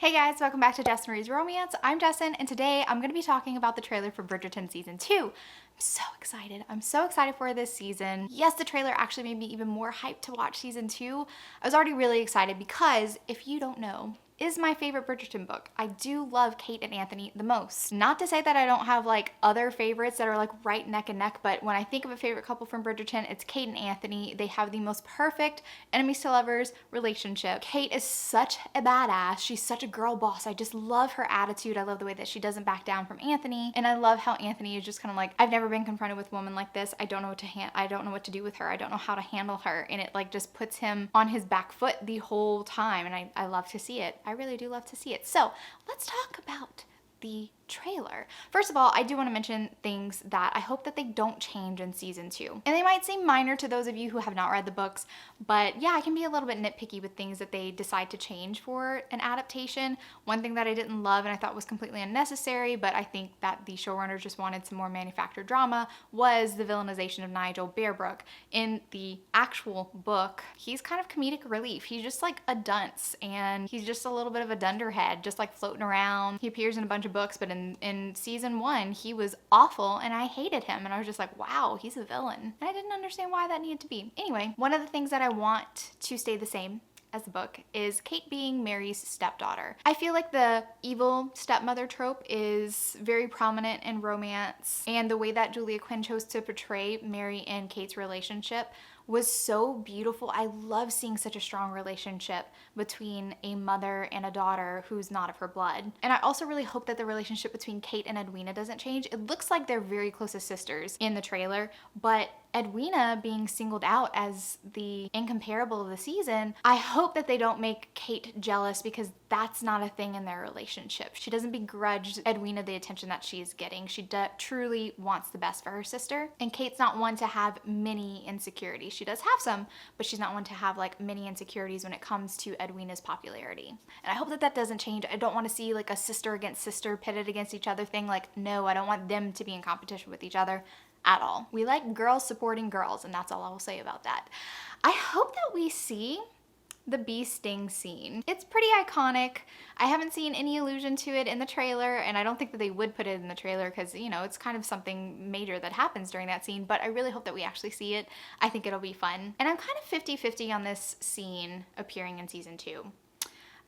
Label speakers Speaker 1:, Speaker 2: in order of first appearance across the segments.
Speaker 1: Hey guys, welcome back to Jess Marie's Romance. I'm Jessin, and today I'm going to be talking about the trailer for Bridgerton Season 2. I'm so excited. I'm so excited for this season. Yes, the trailer actually made me even more hyped to watch Season 2. I was already really excited because, if you don't know, is my favorite Bridgerton book. I do love Kate and Anthony the most. Not to say that I don't have like other favorites that are like right neck and neck, but when I think of a favorite couple from Bridgerton, it's Kate and Anthony. They have the most perfect enemies to lovers relationship. Kate is such a badass. She's such a girl boss. I just love her attitude. I love the way that she doesn't back down from Anthony. And I love how Anthony is just kind of like, I've never been confronted with a woman like this. I don't know what to do with her. I don't know how to handle her. And it like just puts him on his back foot the whole time. And I love to see it. I really do love to see it. So let's talk about the trailer. First of all, I do want to mention things that I hope that they don't change in season 2. And they might seem minor to those of you who have not read the books, but yeah, I can be a little bit nitpicky with things that they decide to change for an adaptation. One thing that I didn't love and I thought was completely unnecessary, but I think that the showrunners just wanted some more manufactured drama, was the villainization of Nigel Bearbrook. In the actual book, he's kind of comedic relief. He's just like a dunce, and he's just a little bit of a dunderhead, just like floating around. He appears in a bunch of books, but in season 1, he was awful and I hated him, and I was just like, wow, he's a villain. And I didn't understand why that needed to be. Anyway, one of the things that I want to stay the same as the book is Kate being Mary's stepdaughter. I feel like the evil stepmother trope is very prominent in romance, and the way that Julia Quinn chose to portray Mary and Kate's relationship was so beautiful. I love seeing such a strong relationship between a mother and a daughter who's not of her blood. And I also really hope that the relationship between Kate and Edwina doesn't change. It looks like they're very close as sisters in the trailer, but Edwina being singled out as the incomparable of the season, I hope that they don't make Kate jealous, because that's not a thing in their relationship. She doesn't begrudge Edwina the attention that she's getting. She truly wants the best for her sister. And Kate's not one to have many insecurities. She does have some, but she's not one to have like many insecurities when it comes to Edwina's popularity. And I hope that that doesn't change. I don't want to see like a sister against sister pitted against each other thing. Like, no, I don't want them to be in competition with each other at all. We like girls supporting girls, and that's all I will say about that. I hope that we see the bee sting scene. It's pretty iconic. I haven't seen any allusion to it in the trailer, and I don't think that they would put it in the trailer because, you know, it's kind of something major that happens during that scene, but I really hope that we actually see it. I think it'll be fun. And I'm kind of 50-50 on this scene appearing in season 2.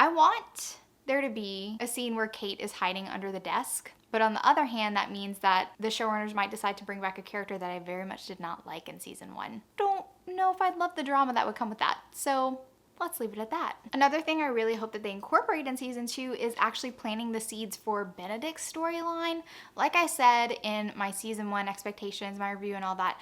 Speaker 1: I want there to be a scene where Kate is hiding under the desk, but on the other hand, that means that the showrunners might decide to bring back a character that I very much did not like in season 1. Don't know if I'd love the drama that would come with that, so let's leave it at that. Another thing I really hope that they incorporate in season 2 is actually planting the seeds for Benedict's storyline. Like I said in my season 1 expectations, my review and all that,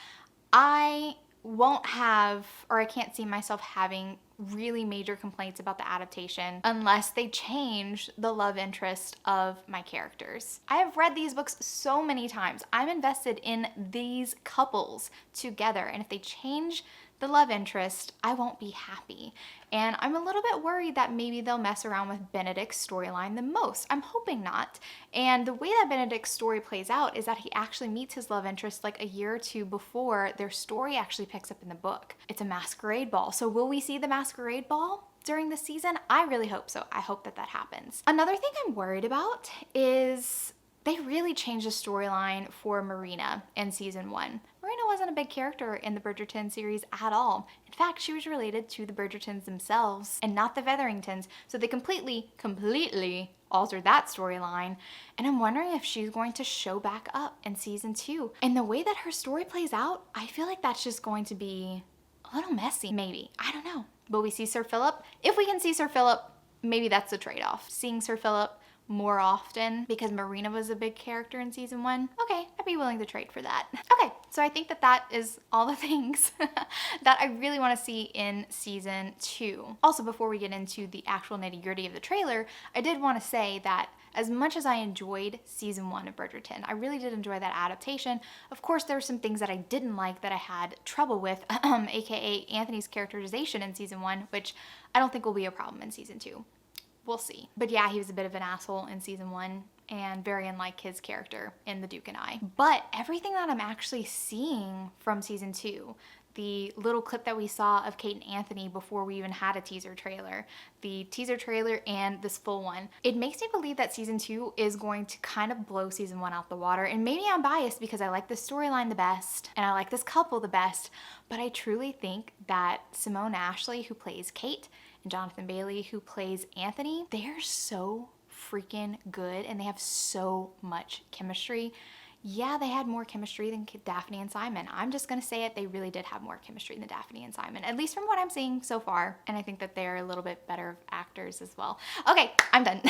Speaker 1: I won't have, or I can't see myself having, really major complaints about the adaptation unless they change the love interest of my characters. I have read these books so many times. I'm invested in these couples together, and if they change the love interest, I won't be happy. And I'm a little bit worried that maybe they'll mess around with Benedict's storyline the most. I'm hoping not. And the way that Benedict's story plays out is that he actually meets his love interest like a year or two before their story actually picks up in the book. It's a masquerade ball. So will we see the masquerade ball during this season? I really hope so. I hope that that happens. Another thing I'm worried about is they really changed the storyline for Marina in season 1. Marina wasn't a big character in the Bridgerton series at all. In fact, she was related to the Bridgertons themselves and not the Featheringtons. So they completely altered that storyline. And I'm wondering if she's going to show back up in season 2. And the way that her story plays out, I feel like that's just going to be a little messy, maybe. I don't know. Will we see Sir Philip? If we can see Sir Philip, maybe that's the trade-off. Seeing Sir Philip more often because Marina was a big character in season 1. Okay, I'd be willing to trade for that. Okay, so I think that that is all the things that I really want to see in season 2. Also, before we get into the actual nitty-gritty of the trailer, I did want to say that as much as I enjoyed season 1 of Bridgerton, I really did enjoy that adaptation. Of course, there were some things that I didn't like that I had trouble with, aka Anthony's characterization in season 1, which I don't think will be a problem in season 2. We'll see. But yeah, he was a bit of an asshole in season 1 and very unlike his character in The Duke and I. But everything that I'm actually seeing from season 2, the little clip that we saw of Kate and Anthony before we even had a teaser trailer, the teaser trailer and this full one, it makes me believe that season 2 is going to kind of blow season 1 out the water. And maybe I'm biased because I like this storyline the best and I like this couple the best, but I truly think that Simone Ashley, who plays Kate, and Jonathan Bailey, who plays Anthony, they're so freaking good and they have so much chemistry. Yeah, they had more chemistry than Daphne and Simon. I'm just gonna say it, they really did have more chemistry than Daphne and Simon, at least from what I'm seeing so far. And I think that they're a little bit better actors as well. Okay, I'm done.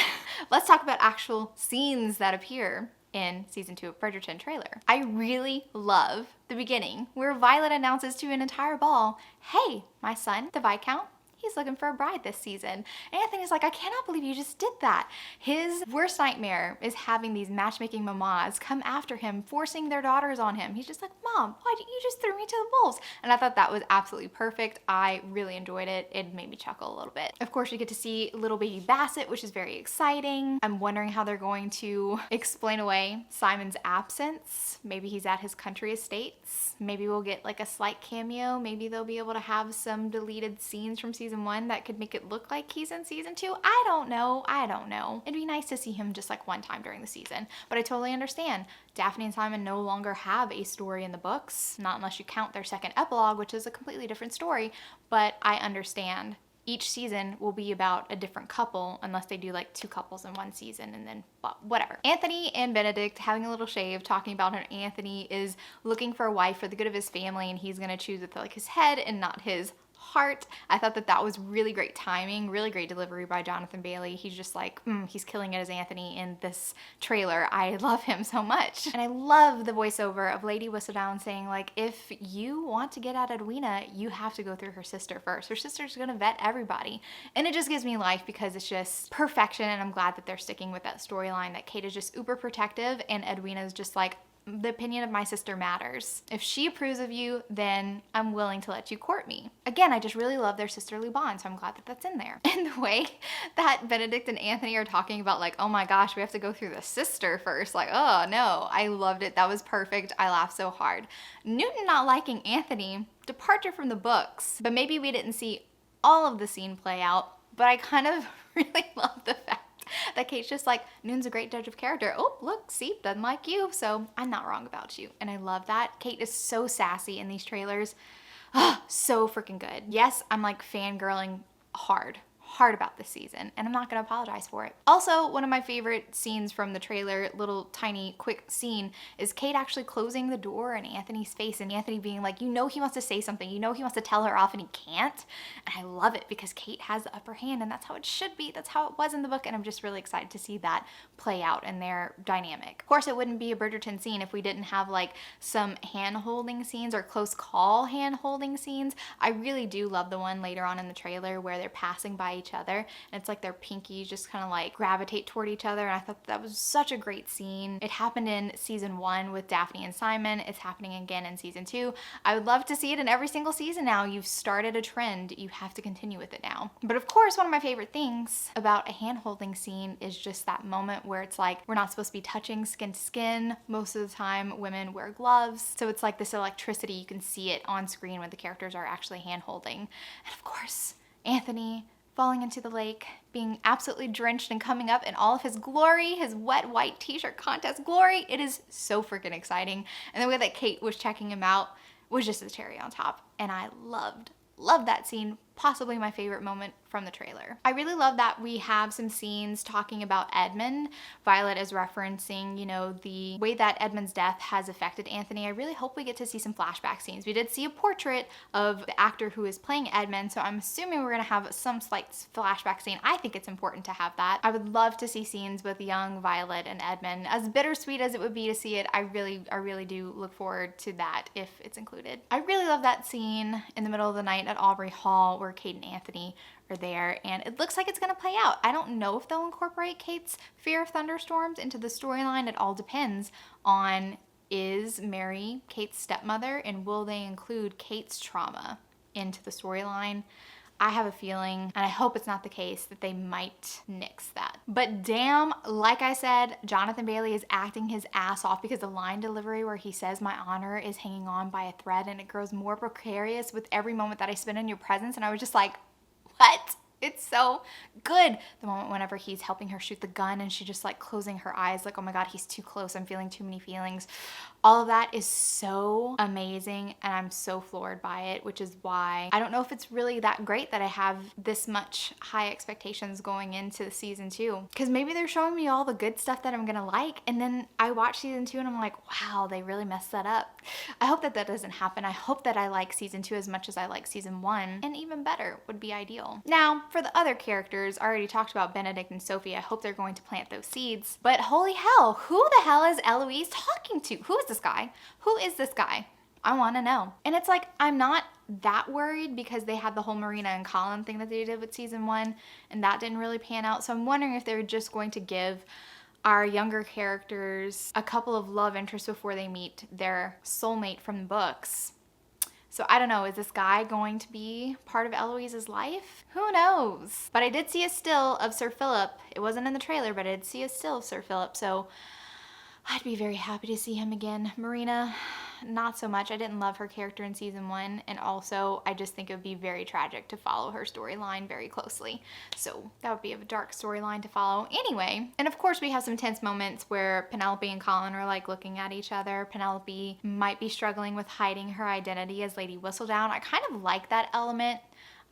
Speaker 1: Let's talk about actual scenes that appear in season 2 of Bridgerton trailer. I really love the beginning where Violet announces to an entire ball, hey, my son, the Viscount, he's looking for a bride this season. And Anthony's like, I cannot believe you just did that. His worst nightmare is having these matchmaking mamas come after him, forcing their daughters on him. He's just like, Mom, why didn't you just throw me to the wolves? And I thought that was absolutely perfect. I really enjoyed it. It made me chuckle a little bit. Of course, we get to see little baby Bassett, which is very exciting. I'm wondering how they're going to explain away Simon's absence. Maybe he's at his country estates. Maybe we'll get like a slight cameo. Maybe they'll be able to have some deleted scenes from season 1 that could make it look like he's in season 2. I don't know. It'd be nice to see him just like one time during the season, but I totally understand. Daphne and Simon no longer have a story in the books, not unless you count their second epilogue, which is a completely different story, but I understand. Each season will be about a different couple unless they do like 2 couples in one season and then whatever. Anthony and Benedict having a little shave, talking about how Anthony is looking for a wife for the good of his family and he's gonna choose with like his head and not his heart. I thought that that was really great timing, really great delivery by Jonathan Bailey. He's just like, he's killing it as Anthony in this trailer. I love him so much. And I love the voiceover of Lady Whistledown saying like, if you want to get at Edwina, you have to go through her sister first. Her sister's gonna vet everybody. And it just gives me life because it's just perfection, and I'm glad that they're sticking with that storyline, that Kate is just uber protective and Edwina's just like, the opinion of my sister matters. If she approves of you, then I'm willing to let you court me. Again, I just really love their sisterly bond, so I'm glad that that's in there. And the way that Benedict and Anthony are talking about like, oh my gosh, we have to go through the sister first. Like, oh no, I loved it. That was perfect. I laughed so hard. Newton not liking Anthony, departure from the books, but maybe we didn't see all of the scene play out, but I kind of really love the fact that Kate's just like, Noon's a great judge of character. Oh, look, see, doesn't like you, so I'm not wrong about you. And I love that. Kate is so sassy in these trailers. Oh, so freaking good. Yes, I'm like fangirling hard about this season, and I'm not gonna apologize for it. Also, one of my favorite scenes from the trailer, little tiny quick scene, is Kate actually closing the door in Anthony's face and Anthony being like, you know he wants to say something, you know he wants to tell her off and he can't. And I love it because Kate has the upper hand and that's how it should be. That's how it was in the book, and I'm just really excited to see that play out in their dynamic. Of course, it wouldn't be a Bridgerton scene if we didn't have like some hand-holding scenes or close call hand-holding scenes. I really do love the one later on in the trailer where they're passing by each other and it's like their pinkies just kind of like gravitate toward each other, and I thought that was such a great scene. It happened in season 1 with Daphne and Simon. It's happening again in season 2. I would love to see it in every single season now. You've started a trend. You have to continue with it now. But of course, one of my favorite things about a hand-holding scene is just that moment where it's like we're not supposed to be touching skin to skin. Most of the time, women wear gloves. So it's like this electricity. You can see it on screen when the characters are actually hand-holding. And of course, Anthony falling into the lake, being absolutely drenched and coming up in all of his glory, his wet white t-shirt contest glory. It is so freaking exciting. And the way that Kate was checking him out was just the cherry on top. And I loved that scene. Possibly my favorite moment from the trailer. I really love that we have some scenes talking about Edmund. Violet is referencing, you know, the way that Edmund's death has affected Anthony. I really hope we get to see some flashback scenes. We did see a portrait of the actor who is playing Edmund, so I'm assuming we're gonna have some slight flashback scene. I think it's important to have that. I would love to see scenes with young Violet and Edmund. As bittersweet as it would be to see it, I really do look forward to that if it's included. I really love that scene in the middle of the night at Aubrey Hall where Kate and Anthony are there, and it looks like it's gonna play out. I don't know if they'll incorporate Kate's fear of thunderstorms into the storyline. It all depends on, is Mary Kate's stepmother, and will they include Kate's trauma into the storyline? I have a feeling, and I hope it's not the case, that they might nix that. But damn, like I said, Jonathan Bailey is acting his ass off, because the line delivery where he says my honor is hanging on by a thread and it grows more precarious with every moment that I spend in your presence, and I was just like, what? It's so good. The moment whenever he's helping her shoot the gun and she just like closing her eyes like, oh my God, he's too close. I'm feeling too many feelings. All of that is so amazing, and I'm so floored by it, which is why I don't know if it's really that great that I have this much high expectations going into season 2. Because maybe they're showing me all the good stuff that I'm gonna like, and then I watch season 2 and I'm like, wow, they really messed that up. I hope that that doesn't happen. I hope that I like season 2 as much as I like season 1, and even better would be ideal. Now, for the other characters, I already talked about Benedict and Sophie. I hope they're going to plant those seeds. But holy hell, who the hell is Eloise talking to? Who is this guy? Who is this guy? I want to know. And it's like, I'm not that worried because they had the whole Marina and Colin thing that they did with season 1, and that didn't really pan out. So I'm wondering if they're just going to give our younger characters a couple of love interests before they meet their soulmate from the books. So I don't know, is this guy going to be part of Eloise's life? Who knows? But I did see a still of Sir Philip. It wasn't in the trailer, but I did see a still of Sir Philip, so I'd be very happy to see him again. Marina, not so much. I didn't love her character in season 1, and also I just think it would be very tragic to follow her storyline very closely. So that would be a dark storyline to follow anyway. And of course we have some tense moments where Penelope and Colin are like looking at each other. Penelope might be struggling with hiding her identity as Lady Whistledown. I kind of like that element.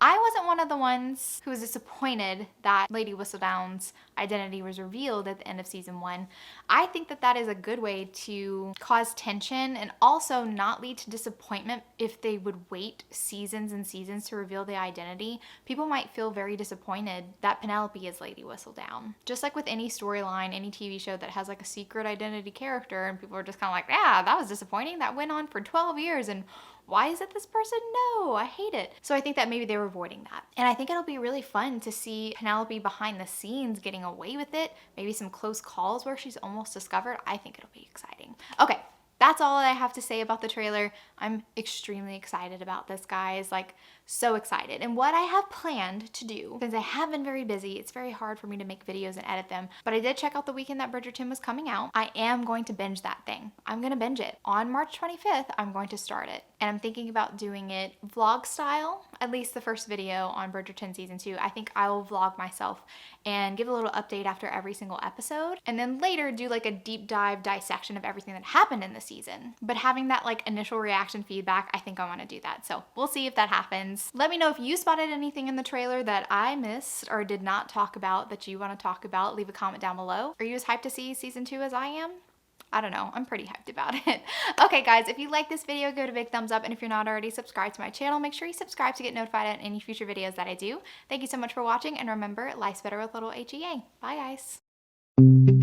Speaker 1: I wasn't one of the ones who was disappointed that Lady Whistledown's identity was revealed at the end of season 1. I think that that is a good way to cause tension and also not lead to disappointment if they would wait seasons and seasons to reveal the identity. People might feel very disappointed that Penelope is Lady Whistledown. Just like with any storyline, any TV show that has like a secret identity character, and people are just kind of like, yeah, that was disappointing. That went on for 12 years and why is it this person? No, I hate it. So I think that maybe they were avoiding that. And I think it'll be really fun to see Penelope behind the scenes getting away with it. Maybe some close calls where she's almost discovered. I think it'll be exciting. Okay, that's all I have to say about the trailer. I'm extremely excited about this, guys. Like, so excited. And what I have planned to do, since I have been very busy, it's very hard for me to make videos and edit them, but I did check out the weekend that Bridgerton was coming out. I am going to binge that thing. I'm gonna binge it. On March 25th, I'm going to start it. And I'm thinking about doing it vlog style, at least the first video on Bridgerton season 2. I think I will vlog myself and give a little update after every single episode, and then later do like a deep dive dissection of everything that happened in the season. But having that like initial reaction feedback, I think I wanna do that. So we'll see if that happens. Let me know if you spotted anything in the trailer that I missed or did not talk about that you want to talk about. Leave a comment down below. Are you as hyped to see season 2 as I am? I don't know. I'm pretty hyped about it. Okay, guys, if you like this video, give it a big thumbs up. And if you're not already subscribed to my channel, make sure you subscribe to get notified on any future videos that I do. Thank you so much for watching. And remember, life's better with little HEA. Bye, guys.